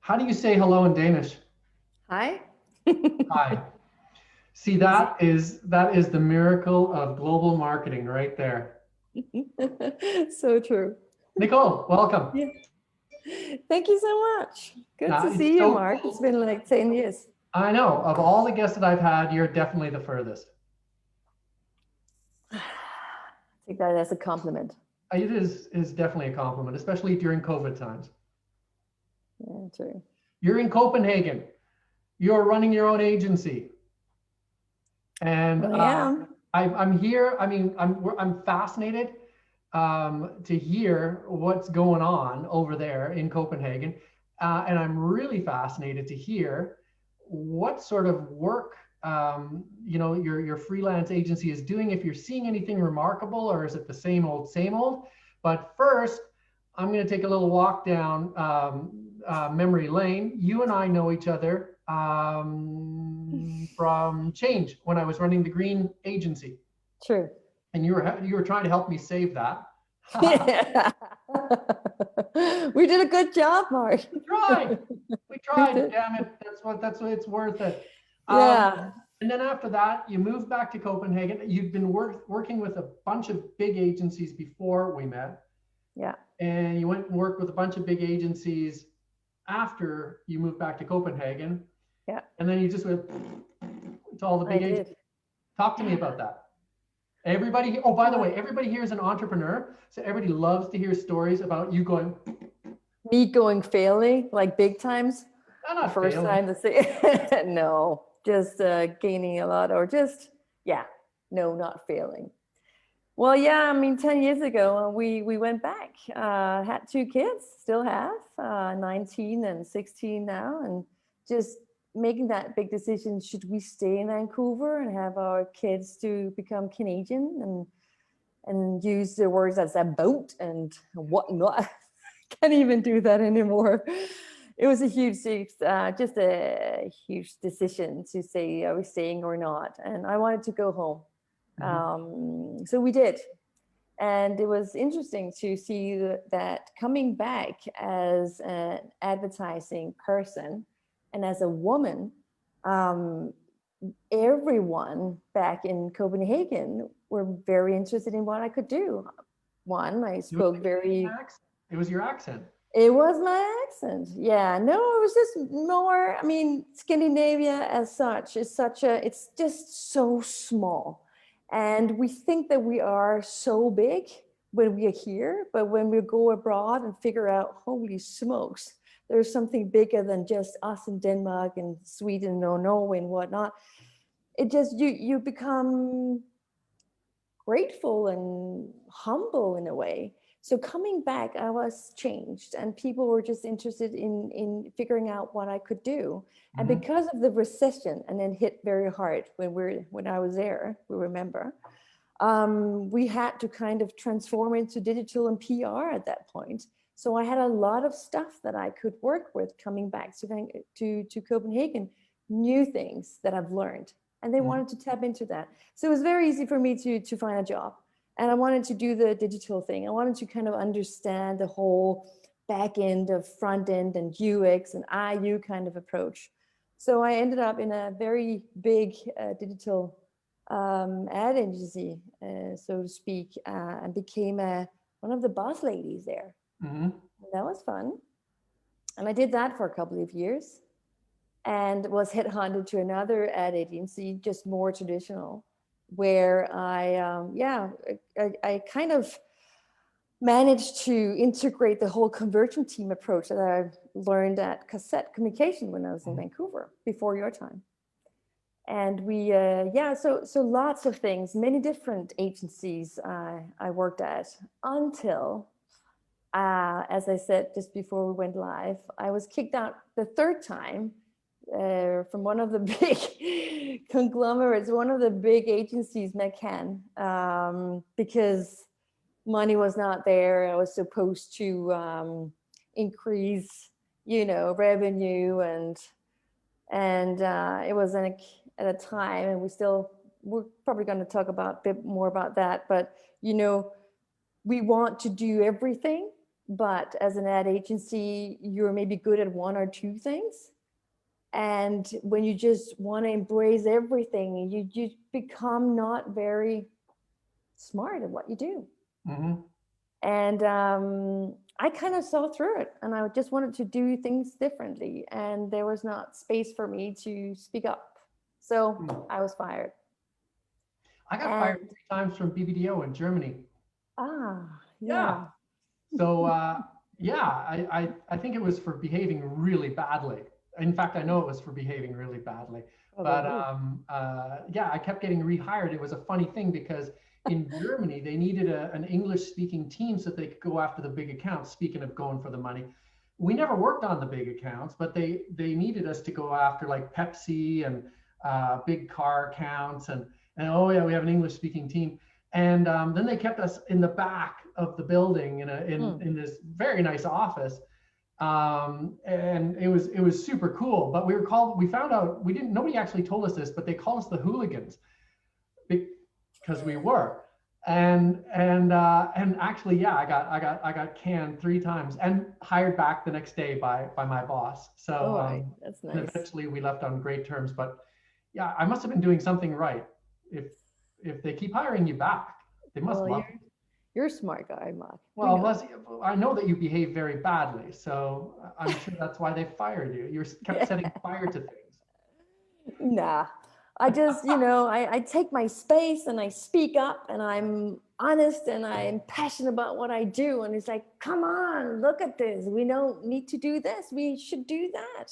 How do you say hello in Danish? Hi. Hi. See, Easy. that is the miracle of global marketing right there. So true. Nicole, welcome. Yeah. Thank you so much. Good to It's see you, so Mark. It's cool. been like 10 years. I know of all the guests that I've had, you're definitely the furthest. I take that as a compliment. It is definitely a compliment, especially during COVID times. Yeah, true. You're in Copenhagen. You're running your own agency, and I am. I'm here. I mean, I'm fascinated to hear what's going on over there in Copenhagen, and I'm really fascinated to hear what sort of work your freelance agency is doing. If you're seeing anything remarkable, or is it the same old, same old? But first, I'm going to take a little walk down memory lane. You and I know each other from Change when I was running the Green Agency, True. and you were trying to help me save that. Yeah. We did a good job, Mark. We tried. We We tried. did. Damn it. That's what it's worth it. Um, Yeah. and then after that, you moved back to Copenhagen. You've been working with a bunch of big agencies before we met, Yeah. and you went and worked with a bunch of big agencies after you moved back to Copenhagen. Yeah. And then you just went to all the I big agencies. did. Talk to me Yeah. about that. Everybody, oh, by the Well, way, everybody here is an entrepreneur. So everybody loves to hear stories about you going, me going failing like big times. I'm The not first failing. time to say no, just gaining a lot, or just yeah, no, not failing. Well, yeah, I mean, 10 years ago, we went back, had two kids, still have 19 and 16 now, and just making that big decision, should we stay in Vancouver and have our kids to become Canadian and use the words as a boat and whatnot. Can't even do that anymore. It was a huge, just a huge decision to say, are we staying or not? And I wanted to go home. Mhm. So we did. And it was interesting to see that coming back as an advertising person and as a woman, um, everyone back in Copenhagen were very interested in what I could do. One, I It was the spoke Canadian very, accent. It was your accent. it was my accent. Yeah, no, it was just more, I mean, Scandinavia as such is it's just so small. And we think that we are so big when we are here, but when we go abroad and figure out, holy smokes, there's something bigger than just us in Denmark and Sweden or Norway and whatnot. It just, you become grateful and humble in a way. So coming back, I was changed, and people were just interested in figuring out what I could do. And Mhm. because of the recession, and then hit very hard when I was there, we remember, we had to kind of transform into digital and PR at that point. So I had a lot of stuff that I could work with coming back to Copenhagen, new things that I've learned, and they Mhm. wanted to tap into that. So it was very easy for me to find a job, and I wanted to do the digital thing. I wanted to kind of understand the whole back end of front end and UX and IU kind of approach. So I ended up in a very big digital ad agency, so to speak, and became one of the boss ladies there. Mhm. And that was fun. And I did that for a couple of years and was headhunted to another ad agency, just more traditional, where I kind of managed to integrate the whole conversion team approach that I learned at Cassette Communication when I was in Mhm. Vancouver before your time. And we so lots of things, many different agencies I worked at until as I said just before we went live, I was kicked out the third time from one of the big conglomerates, one of the big agencies, McCann, because money was not there. I was supposed to increase revenue, and it was at a time, and we're probably going to talk about a bit more about that, but we want to do everything, but as an ad agency, you're maybe good at one or two things. And when you just want to embrace everything, you become not very smart at what you do. Mm-hmm. And I kind of saw through it, and I just wanted to do things differently, and there was not space for me to speak up. So I was fired. I got And fired 3 times from BBDO in Germany. yeah. Yeah. So yeah, I think it was for behaving really badly. In fact, I know it was for behaving really badly. But Probably. yeah, I kept getting rehired. It was a funny thing because in Germany they needed an English-speaking team so that they could go after the big accounts. Speaking of going for the money, we never worked on the big accounts, but they needed us to go after like Pepsi and big car accounts and oh yeah, we have an English-speaking team. And then they kept us in the back of the building in this very nice office, and it was super cool. But we found out nobody actually told us this, but they called us the hooligans because we were. And actually, yeah, I got canned 3 times and hired back the next day by my boss. So All right, that's and nice. eventually we left on great terms. But yeah, I must have been doing something right if they keep hiring you back. They must Well, love you. you're a smart guy, Mark. We Well, know unless I know that you behave very badly, so I'm sure that's why they fired you. You kept setting that. fire to things. Nah, I just, I take my space and I speak up and I'm honest and I'm passionate about what I do. And it's like, come on, look at this. We don't need to do this. We should do that.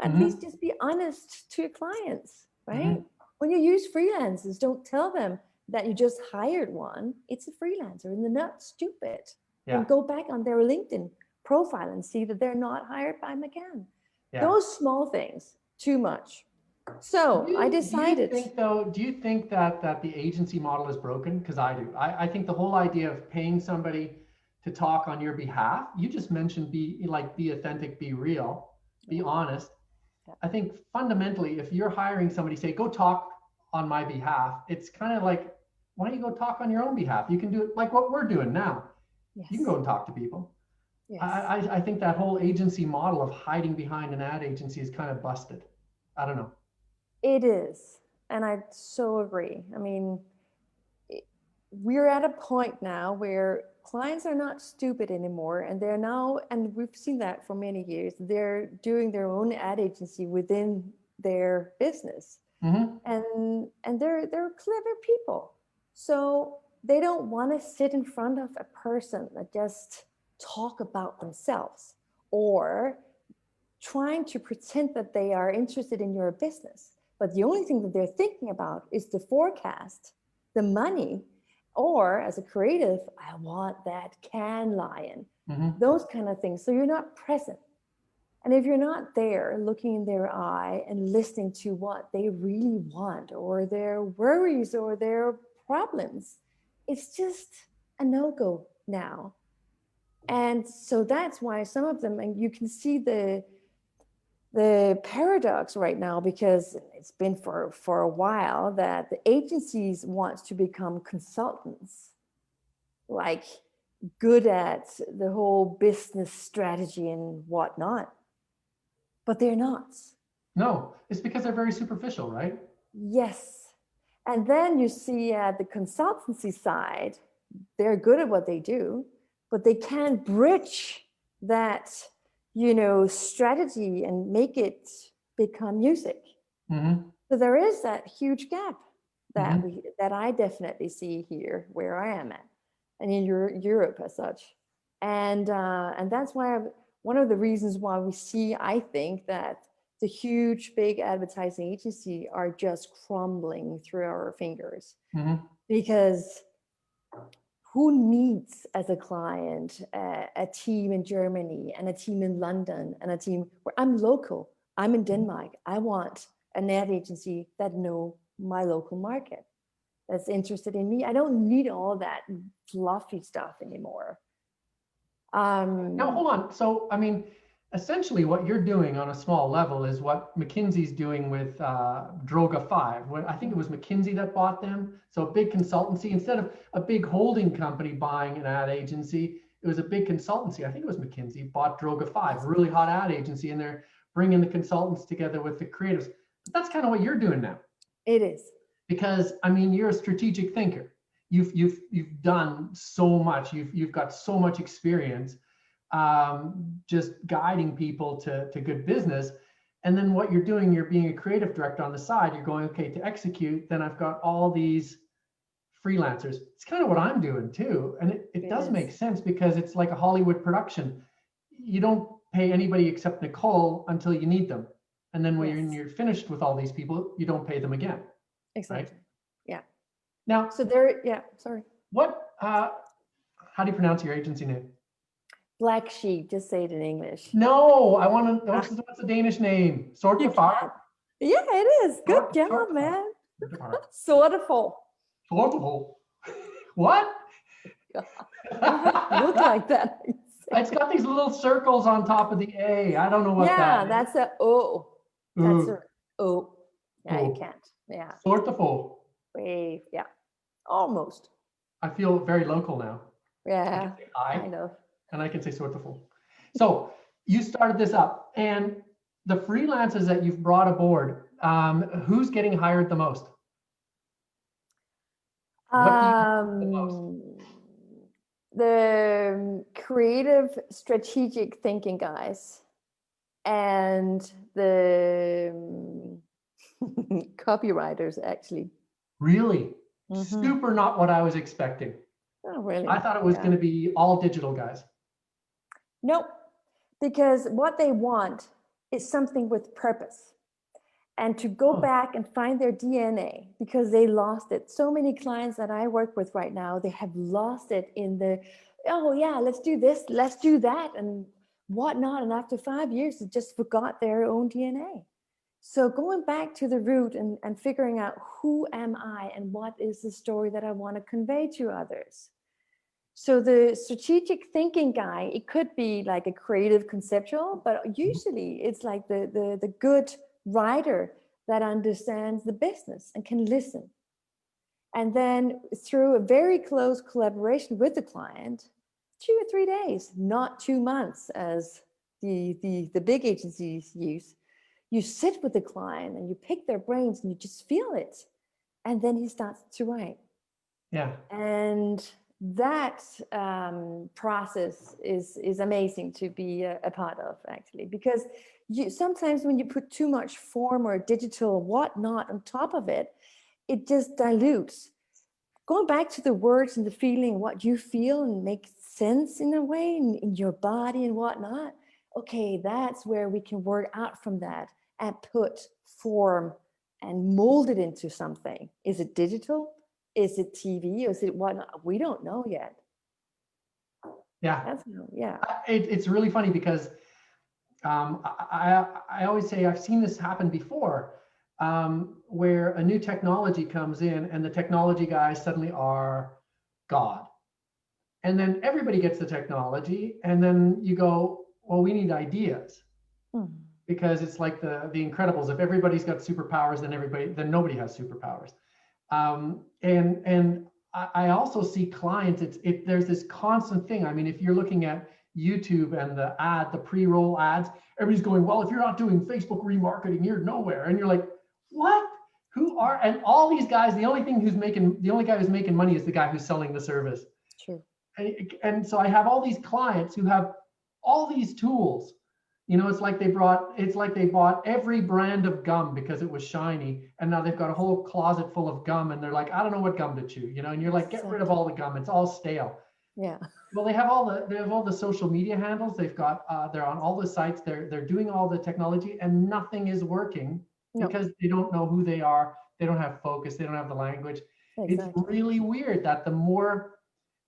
At least Mm-hmm. just be honest to your clients, right? Mm-hmm. When you use freelancers, don't tell them that you just hired one. It's a freelancer and they're not stupid. Yeah. Then go back on their LinkedIn profile and see that they're not hired by McCann. Yeah. Those small things, too much. So I Do you decided, think though? Do you think that the agency model is broken? Because I do. I think the whole idea of paying somebody to talk on your behalf. You just mentioned be authentic, be real, be honest. yeah, I think fundamentally, if you're hiring somebody, say, go talk on my behalf, it's kind of like, why don't you go talk on your own behalf? You can do it like what we're doing now. You can yes, go and talk to people. yes, I think that whole agency model of hiding behind an ad agency is kind of busted. I don't know. it is. And I so agree. I mean, we're at a point now where clients are not stupid anymore. And they're now, and we've seen that for many years, they're doing their own ad agency within their business. Mm-hmm. And they're clever people. So they don't want to sit in front of a person that just talk about themselves or trying to pretend that they are interested in your business. But the only thing that they're thinking about is the forecast, the money, or as a creative, I want that can lion, Mm-hmm. those kind of things. So you're not present. And if you're not there looking in their eye and listening to what they really want or their worries or their problems, it's just a no-go now. And so that's why some of them, and you can see the paradox right now, because it's been for a while that the agencies want to become consultants, like good at the whole business strategy and whatnot, but they're not. No, it's because they're very superficial, right? Yes. And then you see at the consultancy side, they're good at what they do, but they can't bridge that, strategy and make it become music. Mm-hmm. So there is that huge gap that Mm-hmm. I definitely see here where I am at, and in Europe as such, and that's why one of the reasons why we see, I think, that the huge big advertising agency are just crumbling through our fingers, Mm-hmm. because who needs as a client a team in Germany and a team in London and a team where I'm local, I'm in Denmark, I want an ad agency that know my local market, that's interested in me. I don't need all that fluffy stuff anymore. Now, um hold on. So, I mean, essentially, what you're doing on a small level is what McKinsey's doing with Droga 5. When I think it was McKinsey that bought them. So, a big consultancy, instead of a big holding company buying an ad agency, it was a big consultancy. I think it was McKinsey bought Droga 5, really hot ad agency, and they're bringing the consultants together with the creatives. But that's kind of what you're doing now. It is. Because I mean, you're a strategic thinker. You've done so much. You've got so much experience, just guiding people to good business. And then what you're doing, you're being a creative director on the side. You're going, okay, to execute, then I've got all these freelancers. It's kind of what I'm doing too. And it does make sense because it's like a Hollywood production. You don't pay anybody except Nicole until you need them. And then when you're finished with all these people, you don't pay them again. Exactly. Right? Yeah. Now, so there, sorry. What, how do you pronounce your agency name? Black Sheep, just say it in English. No, I want to know what's the Danish name? Sorte Far? Yeah, it is. Good job, man. Sorte Far. Sorte Far. What? Look like that. It's got these little circles on top of the A. I don't know what that is. Yeah, that's a O. That's a O. Yeah, you can't. Yeah. Sorte Far. Yeah, almost. I feel very local now. Yeah, I know. And I can say Sorte Far. So you started this up, and the freelancers that you've brought aboard, who's getting hired the most? What do you the most? The creative, strategic thinking guys, and the copywriters, actually. Really? Super not what I was expecting. Oh, really? I thought it was going to be all digital guys. Nope. Because what they want is something with purpose. And to go back and find their DNA, because they lost it. So many clients that I work with right now, they have lost it in the, oh yeah, let's do this, let's do that, and whatnot. And after 5 years, they just forgot their own DNA. So going back to the root and figuring out who am I and what is the story that I want to convey to others. So the strategic thinking guy, it could be like a creative conceptual, but usually it's like the good writer that understands the business and can listen. And then through a very close collaboration with the client, 2 or 3 days, not 2 months as the big agencies use, you sit with the client and you pick their brains and you just feel it. And then he starts to write. Yeah. And that process is amazing to be a part of, actually, because sometimes when you put too much form or digital whatnot on top of it, it just dilutes. Going back to the words and the feeling, what you feel and make sense in a way in your body and whatnot, okay, that's where we can work out from that and put form and mold it into something. Is it digital? Is it TV? Is it whatnot? We don't know yet. Yeah. Yeah. It's really funny because I always say I've seen this happen before, where a new technology comes in and the technology guys suddenly are God. And then everybody gets the technology, and then you go, well, we need ideas. Because it's like the Incredibles. If everybody's got superpowers, then nobody has superpowers. And I also see clients, there's this constant thing. I mean, if you're looking at YouTube and the pre-roll ads, everybody's going, well, if you're not doing Facebook remarketing, you're nowhere. And you're like, what? Who are, and all these guys, the only guy who's making money is the guy who's selling the service. True. And so I have all these clients who have all these tools. You know, it's like they bought every brand of gum because it was shiny, and now they've got a whole closet full of gum, and they're like, I don't know what gum to chew, you know, and you're like, get rid of all the gum, it's all stale. Yeah. Well, they have all the social media handles, they've got they're on all the sites, they're doing all the technology, and nothing is working because they don't know who they are, they don't have focus, they don't have the language. Exactly. It's really weird that the more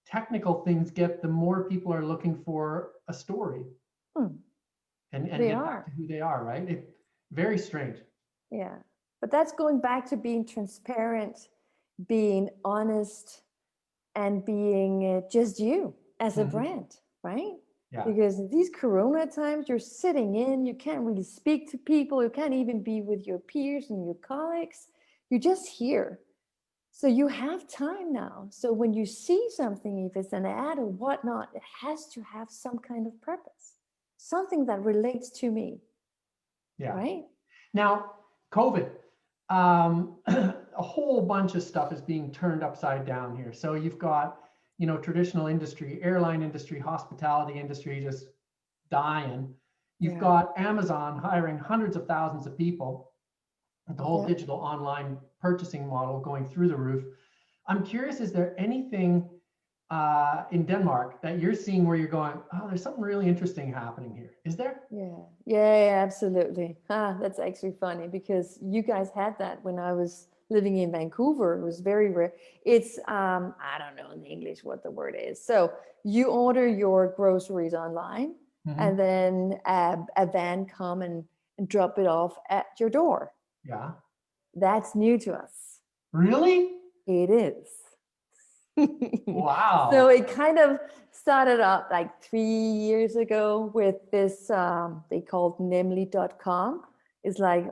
technical things get, the more people are looking for a story. And get back to who they are, right? It's very strange. Yeah, but that's going back to being transparent, being honest, and being just you as a brand, right? Yeah. Because these Corona times, you're sitting in, you can't really speak to people, you can't even be with your peers and your colleagues. You're just here. So you have time now. So when you see something, if it's an ad or whatnot, it has to have some kind of purpose, something that relates to me, Yeah. right? Now, COVID, a whole bunch of stuff is being turned upside down here. So you've got, traditional industry, airline industry, hospitality industry just dying. You've Yeah. got Amazon hiring hundreds of thousands of people, the whole Yeah. digital online purchasing model going through the roof. I'm curious, is there anything in Denmark that you're seeing where you're going, oh, there's something really interesting happening here? Is there? Yeah, absolutely. That's actually funny because you guys had that when I was living in Vancouver. It was very rare. It's I don't know in English what the word is. So you order your groceries online, and Mm-hmm. then a van come and drop it off at your door. Yeah. That's new to us. Really? It is. So Wow. it kind of started up like 3 years ago with this, they called nemlig.com. It's like,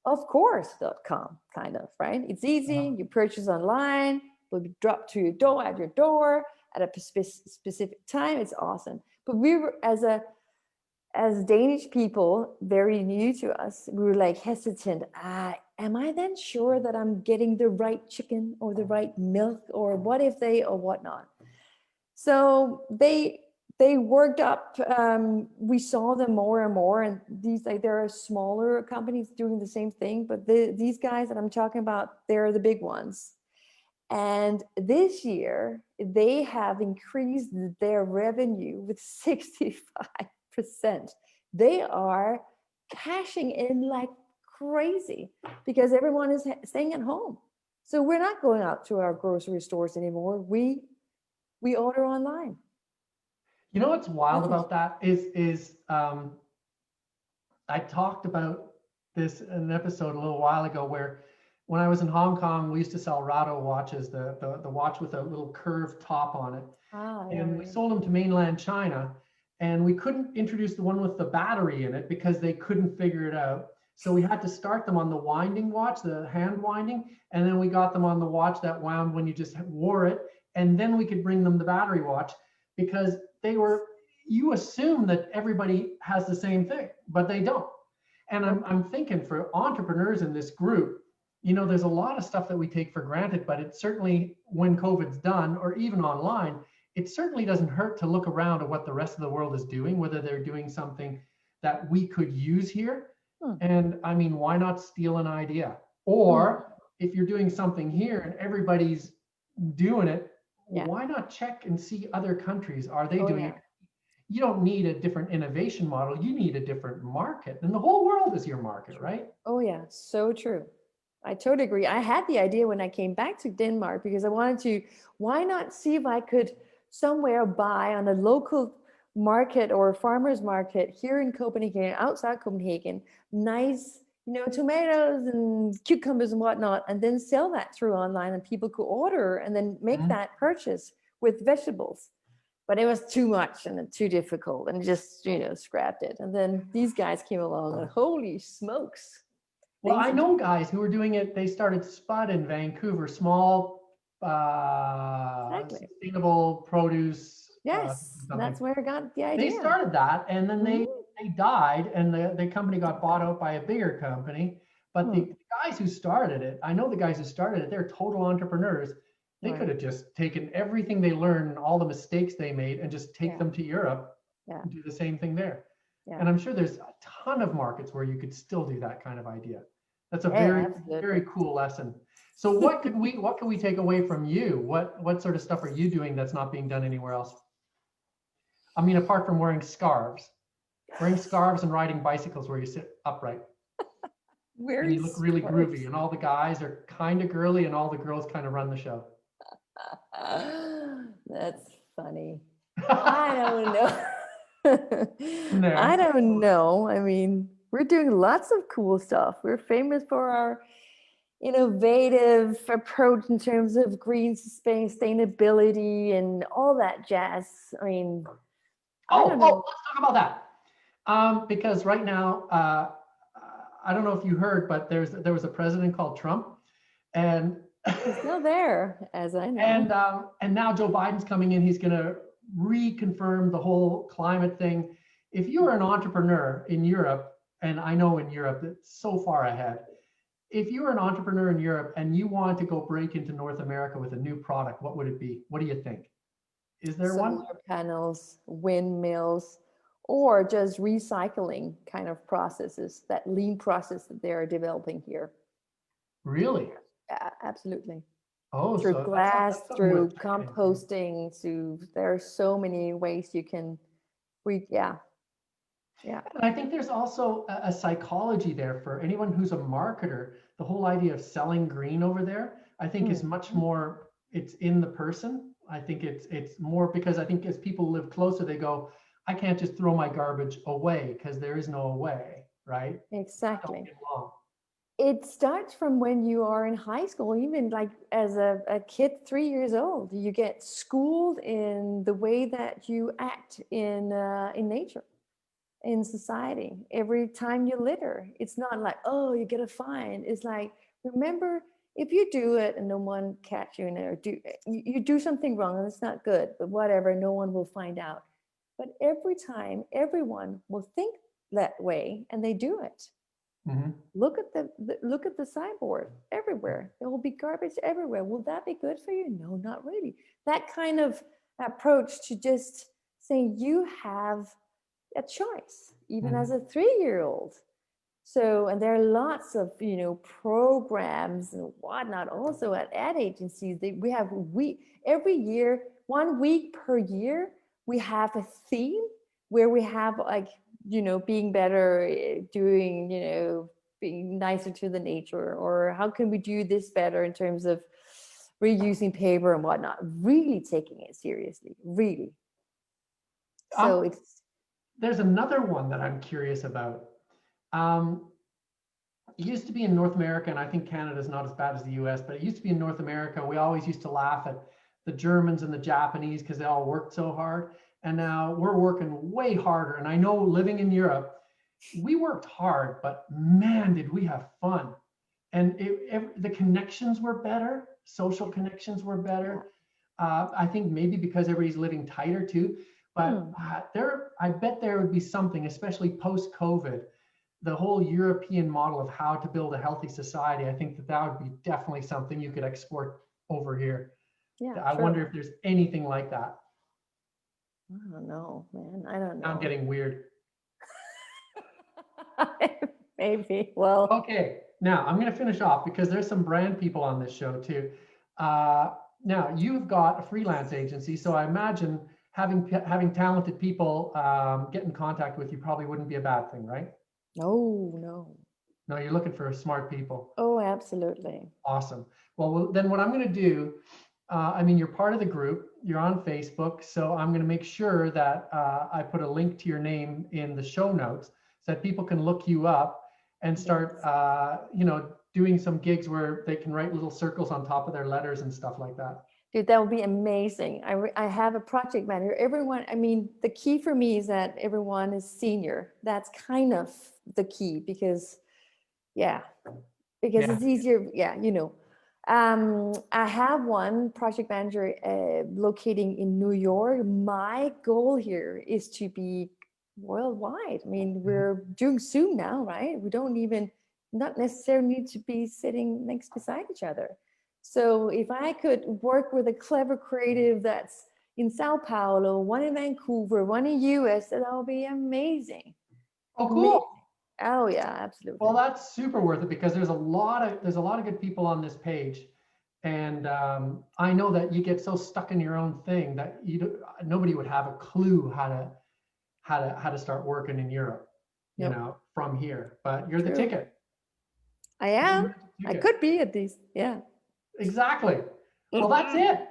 of course.com, kind of, right? It's easy. You purchase online, will be dropped to your door at your door at a specific time. It's awesome. But we were, as Danish people, very new to us, we were like hesitant. Am I then sure that I'm getting the right chicken or the right milk, or what if they or whatnot? So they worked up. We saw them more and more, and these, like, there are smaller companies doing the same thing, but these guys that I'm talking about, they're the big ones. And this year, they have increased their revenue with 65%. They are cashing in like crazy because everyone is staying at home. So we're not going out to our grocery stores anymore. We order online. You know what's wild That's about that is I talked about this in an episode a little while ago where when I was in Hong Kong, we used to sell Rado watches, the watch with a little curved top on it. And we yeah. sold them to mainland China. And we couldn't introduce the one with the battery in it because they couldn't figure it out. So we had to start them on the winding watch, the hand winding. And then we got them on the watch that wound when you just wore it. And then we could bring them the battery watch because you assume that everybody has the same thing, but they don't. And I'm thinking for entrepreneurs in this group, there's a lot of stuff that we take for granted, but it certainly, when COVID's done, or even online, it certainly doesn't hurt to look around at what the rest of the world is doing, whether they're doing something that we could use here. And I mean, why not steal an idea? Or if you're doing something here and everybody's doing it, why not check and see other countries? Are they doing it? You don't need a different innovation model. You need a different market. And the whole world is your market, right? Oh, yeah. So true. I totally agree. I had the idea when I came back to Denmark because I wanted to, why not see if I could somewhere buy on a local market or a farmer's market here in Copenhagen, outside Copenhagen, nice, tomatoes and cucumbers and whatnot, and then sell that through online and people could order and then make that purchase with vegetables. But it was too much and too difficult and just, scrapped it. And then these guys came along and holy smokes. Well, I know guys who were doing it. They started Spud in Vancouver, small sustainable produce. Yes, that's where I got the idea. They started that, and then they died, and the company got bought out by a bigger company. But the guys who started it, I know the guys who started it, they're total entrepreneurs. They could have just taken everything they learned and all the mistakes they made and just take them to Europe and do the same thing there. And I'm sure there's a ton of markets where you could still do that kind of idea. That's a very, very cool lesson. So what can we take away from you? What sort of stuff are you doing that's not being done anywhere else? I mean, apart from wearing scarves and riding bicycles where you sit upright. And you look really groovy, and all the guys are kind of girly and all the girls kind of run the show. That's funny. I don't know. I don't know. I mean, we're doing lots of cool stuff. We're famous for our innovative approach in terms of green sustainability and all that jazz. I mean, let's talk about that. Because right now, I don't know if you heard, but there was a president called Trump, and He's still there, as I know. And now Joe Biden's coming in. He's going to reconfirm the whole climate thing. If you are an entrepreneur in Europe, and I know in Europe it's so far ahead, if you were an entrepreneur in Europe and you want to go break into North America with a new product, what would it be? What do you think? Is there one? Solar panels, windmills, or just recycling kind of processes, that lean process that they are developing here. Really? Yeah, absolutely. Oh, Through so glass, that's something through worth checking into. composting, there are so many ways you can, yeah, yeah. And I think there's also a psychology there for anyone who's a marketer. The whole idea of selling green over there, I think is much Mhm. more, it's in the person. I think it's more because I think as people live closer, they go, I can't just throw my garbage away because there is no away, right? Don't Exactly. get along. It starts from when you are in high school, even like as a kid, 3 years old, you get schooled in the way that you act in nature, in society. Every time you litter, it's not like, oh, you get a fine. It's like, remember, if you do it and no one catch you, or you do something wrong and it's not good, but whatever, no one will find out. But every time, everyone will think that way and they do it. Mhm. Look at look at the sideboard everywhere. There will be garbage everywhere. Will that be good for you? No, not really. That kind of approach to just saying you have a choice, even as Mhm. a 3-year-old. So, and there are lots of programs and whatnot. Also at ad agencies, we have every year, 1 week per year, we have a theme where we have like being better, doing being nicer to the nature, or how can we do this better in terms of reusing paper and whatnot. Really taking it seriously, really. So Um, it's there's another one that I'm curious about. Um, it used to be in North America, and I think Canada is not as bad as the US, but it used to be in North America. We always used to laugh at the Germans and the Japanese because they all worked so hard. And now we're working way harder. And I know living in Europe, we worked hard, but man, did we have fun. And the connections were better, social connections were yeah. better. I think maybe because everybody's living tighter too. But I bet there would be something, especially post COVID, the whole European model of how to build a healthy society. I think that would be definitely something you could export over here. Yeah, I true. wonder if there's anything like that. I don't know, man. I don't Now I'm know. getting weird. Maybe. Well, Okay, now I'm going to finish off because there's some brand people on this show too. Uh, Now you've got a freelance agency, so I imagine having talented people get in contact with you probably wouldn't be a bad thing, right? no, no. No, you're looking for smart people. Oh, absolutely. Awesome. Well, then what I'm going to do, I mean, you're part of the group, you're on Facebook, so I'm going to make sure that I put a link to your name in the show notes so that people can look you up and start, Yes. doing some gigs where they can write little circles on top of their letters and stuff like that. Dude, that would be amazing. I have a project manager. Everyone, I mean, the key for me is that everyone is senior. That's kind of the key yeah, because Yeah. it's easier. Yeah, I have one project manager locating in New York. My goal here is to be worldwide. I mean, Mhm. we're doing Zoom now, right? We don't even not necessarily need to be sitting next beside each other. So if I could work with a clever creative that's in Sao Paulo, one in Vancouver, one in US, that would be amazing. Oh, Amazing. cool. Oh yeah, Well, absolutely. that's super worth it because there's a lot of good people on this page, and I know that you get so stuck in your own thing that nobody would have a clue how to start working in Europe, Nope. from here. But you're the True. ticket. I am. You're the I ticket. could be at least. Yeah. Exactly. Well, that's it.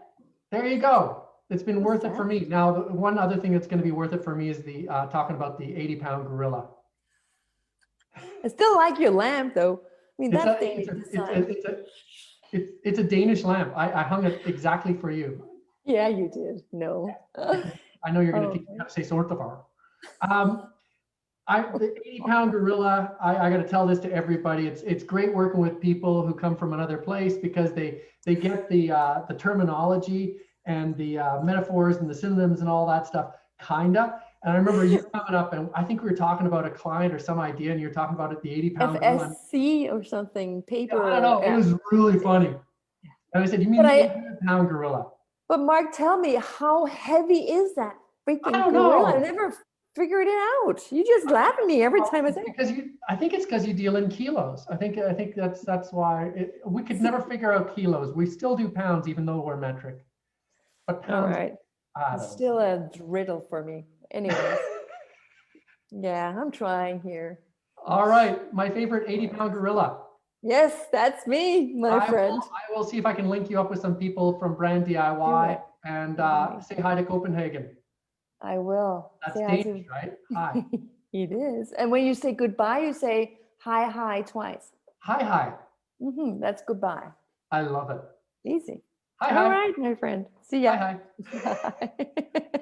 There you go. It's been What's worth it for that? me. Now, the one other thing that's going to be worth it for me is the talking about the 80-pound gorilla. I still like your lamp though. I mean, It's that's a Danish it's a it's design. a it's a it's a Danish lamp. I hung it exactly for you. Yeah, you did. No. I know you're going to Oh, teach me how to say Sorte Far. Um, The 80-pound gorilla, I got to tell this to everybody. It's great working with people who come from another place because they get the terminology and the metaphors and the synonyms and all that stuff, kinda. And I remember you coming up, and I think we were talking about a client or some idea, and you're talking about it, the 80-pound gorilla. FSC or something, Yeah, I don't paper. know. It was really funny. And I said, "You mean But the I, 800-pound gorilla?" but Mark, tell me, how heavy is that I freaking don't gorilla? I know. never figured it out. You just laugh at me every time I say it. Because I think it's because you deal in kilos. I think that's why we could never figure out kilos. We still do pounds, even though we're metric. But All pounds, right. I It's don't know. still a riddle for me. Anyways, yeah, I'm trying here. All right, my favorite 80-pound gorilla. Yes, that's me, my friend. I will see if I can link you up with some people from Brand Do DIY it. and That'd be say hi to Copenhagen. I will. That's Say hi Danish, to. right? Hi. It is. And when you say goodbye, you say hi twice. Hi, hi. That's goodbye. I love it. Easy. Hi, All hi. right, my friend. See Hi, ya. hi. Bye.